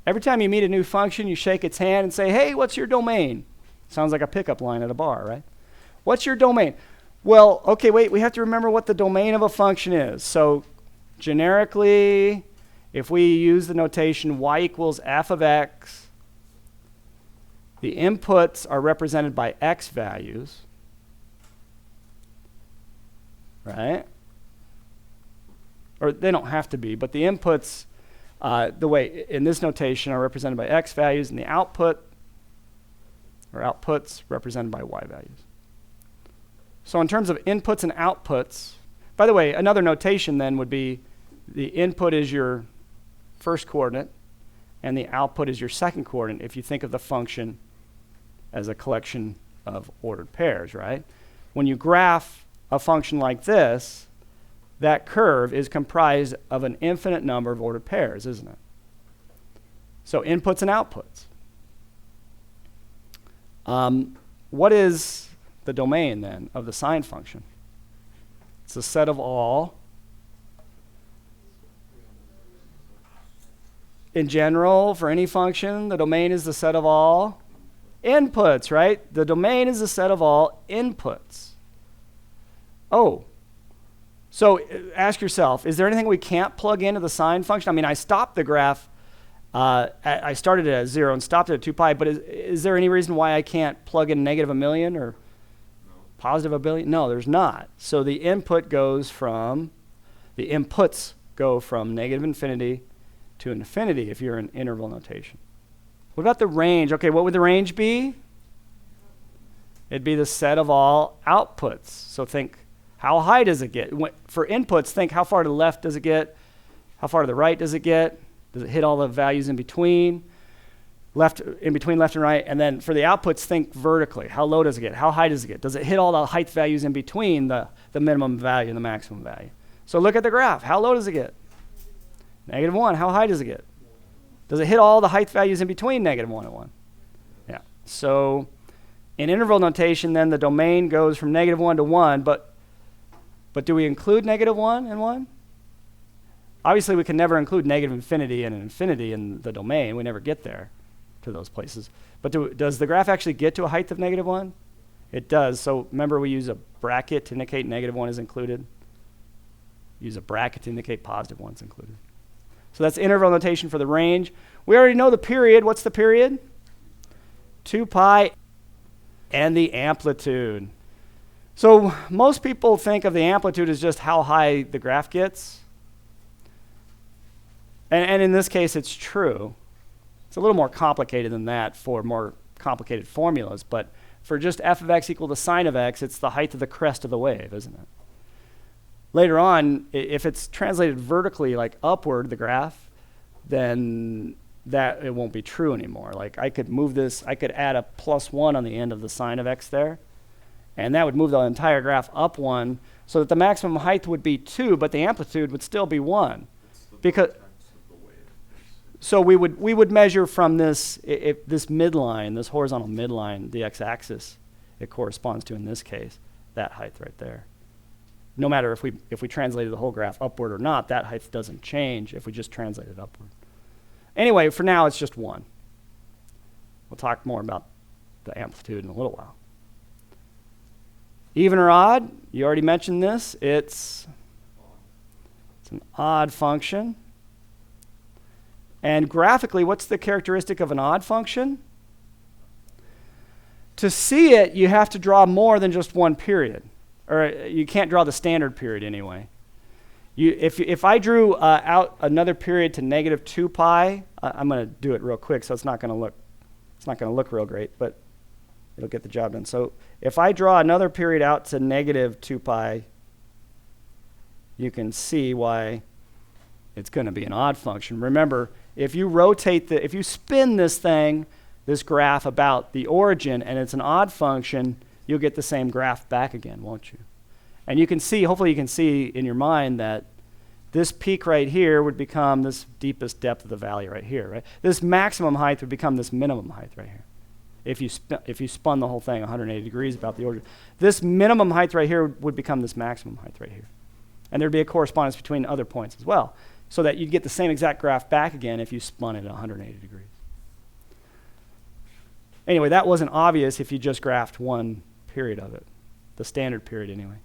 Every time you meet a new function, you shake its hand and say, hey, what's your domain? Sounds like a pickup line at a bar, right? What's your domain? Well, okay, wait, we have to remember what the domain of a function is. So generically, if we use the notation y equals f of x, the inputs are represented by x values, right? Or they don't have to be, but the inputs, the way in this notation, are represented by x values, and the output or outputs represented by y values. So in terms of inputs and outputs, by the way, another notation then would be the input is your first coordinate and the output is your second coordinate if you think of the function as a collection of ordered pairs, right? When you graph a function like this, that curve is comprised of an infinite number of ordered pairs, isn't it? So inputs and outputs. What is the domain then of the sine function? It's a set of all. In general, for any function, the domain is the set of all inputs, right? The domain is the set of all inputs. Oh, so ask yourself, is there anything we can't plug into the sine function? I mean, I stopped the graph. I started it at 0 and stopped it at 2 pi, but is there any reason why I can't plug in negative 1 million or positive 1 billion? No, there's not. So the inputs go from negative infinity to infinity if you're in interval notation. What about the range? Okay, what would the range be? It'd be the set of all outputs. So think, how high does it get? For inputs, think how far to the left does it get? How far to the right does it get? Does it hit all the values in between? In between left and right. And then for the outputs, think vertically. How low does it get? How high does it get? Does it hit all the height values in between the minimum value and the maximum value? So look at the graph. How low does it get? Negative 1. How high does it get? Does it hit all the height values in between negative 1 and 1? Yeah. So in interval notation, then the domain goes from negative 1 to 1, but do we include negative 1 and 1? Obviously, we can never include negative infinity and an infinity in the domain. We never get there to those places. But does the graph actually get to a height of negative 1? It does. So remember, we use a bracket to indicate negative 1 is included. Use a bracket to indicate positive 1 is included. So that's interval notation for the range. We already know the period. What's the period? 2 pi and the amplitude. So most people think of the amplitude as just how high the graph gets. And in this case, it's true. It's a little more complicated than that for more complicated formulas. But for just f of x equal to sine of x, it's the height of the crest of the wave, isn't it? Later on, if it's translated vertically, like upward, the graph, then that it won't be true anymore. Like I could move this, I could add a +1 on the end of the sine of x there, and that would move the entire graph up 1, so that the maximum height would be 2, but the amplitude would still be 1. Because so we would measure from this this midline, this horizontal midline, the x-axis, it corresponds to in this case that height right there. No matter if we translated the whole graph upward or not, that height doesn't change if we just translate it upward. Anyway, for now it's just 1. We'll talk more about the amplitude in a little while. Even or odd? You already mentioned this. It's an odd function. And graphically, what's the characteristic of an odd function? To see it, you have to draw more than just one period. Or you can't draw the standard period anyway. If I drew out another period to negative 2 pi, I'm going to do it real quick, so it's not going to look real great, but it'll get the job done. So if I draw another period out to negative 2 pi, you can see why it's going to be an odd function. Remember, if you spin this graph about the origin, and it's an odd function, you'll get the same graph back again, won't you? And you can see, hopefully you can see in your mind that this peak right here would become this deepest depth of the valley right here, right? This maximum height would become this minimum height right here. If you spun the whole thing 180 degrees about the origin. This minimum height right here would become this maximum height right here. And there'd be a correspondence between other points as well. so that you'd get the same exact graph back again if you spun it at 180 degrees. Anyway, that wasn't obvious if you just graphed one period of it, the standard period anyway.